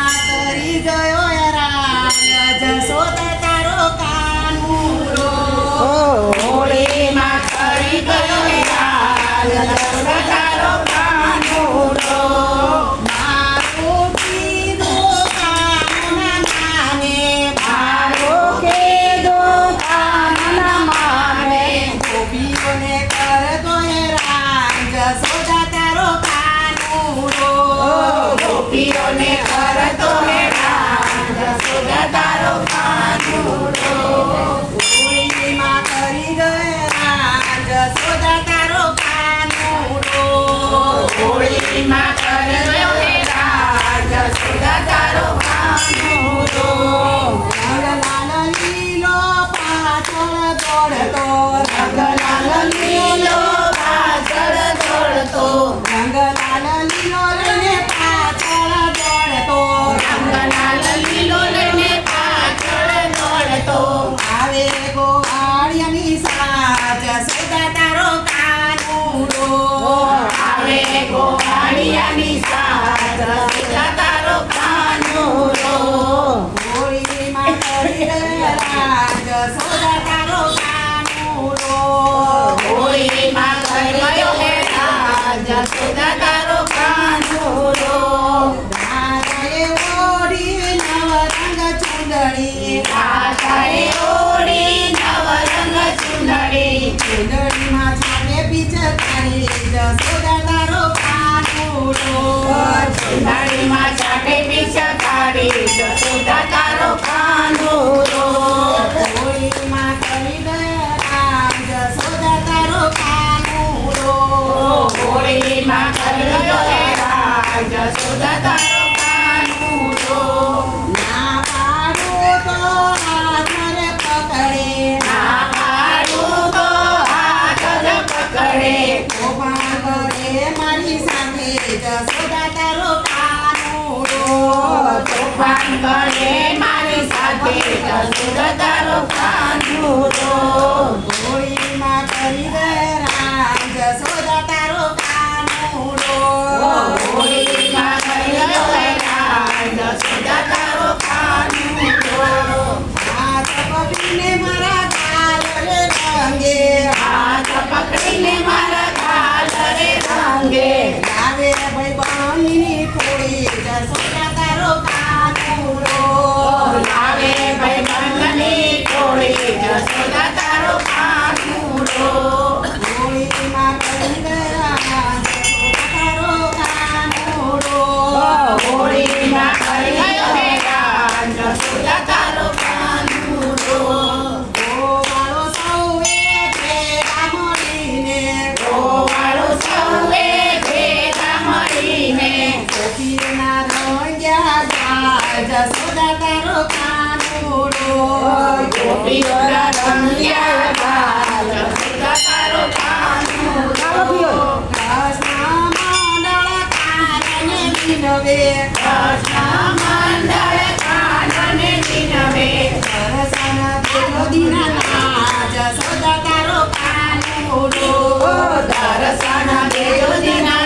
હોળીમાં કરી ગયો રાજ જશોદા તારો કાનુડો હોળીમાં કરી ગયો રાજ જશોદા તારો કાનુડો મારું કીધું કાન ના માને મારું કીધું કાન ના માને ગોપીઓને કરતો રાજ જશોદા તારો કાનુડો ગોપીઓને કરતો હેરાન જશોદા તારો કાનુડો હોળીમાં કરી ગયા જશોદા તારો કાનુડો હોળીમાં કરી ગયો હેરાન જશોદા તારો કાનુડો રંગલાલ લીલો પાછળ દોડતો રંગલાલ લીલો પાછળ દોડતો રંગલાલ લીલો લઈને પાછળ દોડતો રંગલાલ લીલો લઈને પાછળ દોડતો આવે ગોવાળિયાની સાજ જશોદા તારો કાનુડો આવે ગોવાળિયાની સાથ જશોદા તારો કાનુડો હોળીમાં કરી ગયા જશોદા તારો કાનુડો હોળીમાં કરી ગયો હેરાન જશોદા તારો કાનુડો રાધાએ ઓઢી નવરંગ ચૂંદડી રાધાએ ઓઢી નવરંગ ચૂંદડી ચૂંદડીમાં છાપે પિચકારી જશોદા તારો કાનુડો ચૂંદડીમાં ચાટે પિચકારી જશોદા તારો કાનુડો હોળીમાં કરી ગયા જશોદા તારો કાનુડો હોળીમાં કરી ગયો હેરાન જશોદા તારો કાનુડો ના પાડું તો હાથ રે પકડે ના પાડું તો હાથ જ પકડે તોફાન કરે મારી સાથે જશોદા તારો કાનુડો તોફાન કરે મારી સાથે જશોદા તારો કાનુડો હોળીમાં કરી ગયા જશોદા તારો કાનુડો હોળીમાં કરી ગયો હેરાન જશોદા તારો કાનુડો હાથ પકડીને મારા ગાલ રે રંગે હાથ પકડીને મારા ગાલ રે રંગે લાવે ભાઈ બહેનની થોડી જશોદા તારો કાનુડો લાવે ભાઈ બંધની કોળી જશોદા તારો કાનુડો હોળીમાં કરી ગયા જશોદા તારો કાનુડો હોળીમાં કરી ગયો હેરાન જશોદા તારો કાનુડો ગોવાળો સૌએ ભેગા મળીને ગોવાળો સૌએ ભેગા મળીને ગોપીઓના રંગ્યા જાય જશોદા તારો કાનુડો ગોપીઓના રંગ્યા બાલ જશોદા તારો કાનુડો કૃષ્ણ મંડળ કાનને વિનવે કૃષ્ણ મંડળ કાનને વિનવે સરસન દેવો દીનાનાથ જશોદા તારો કાનુડો દર્શન દેજો દિના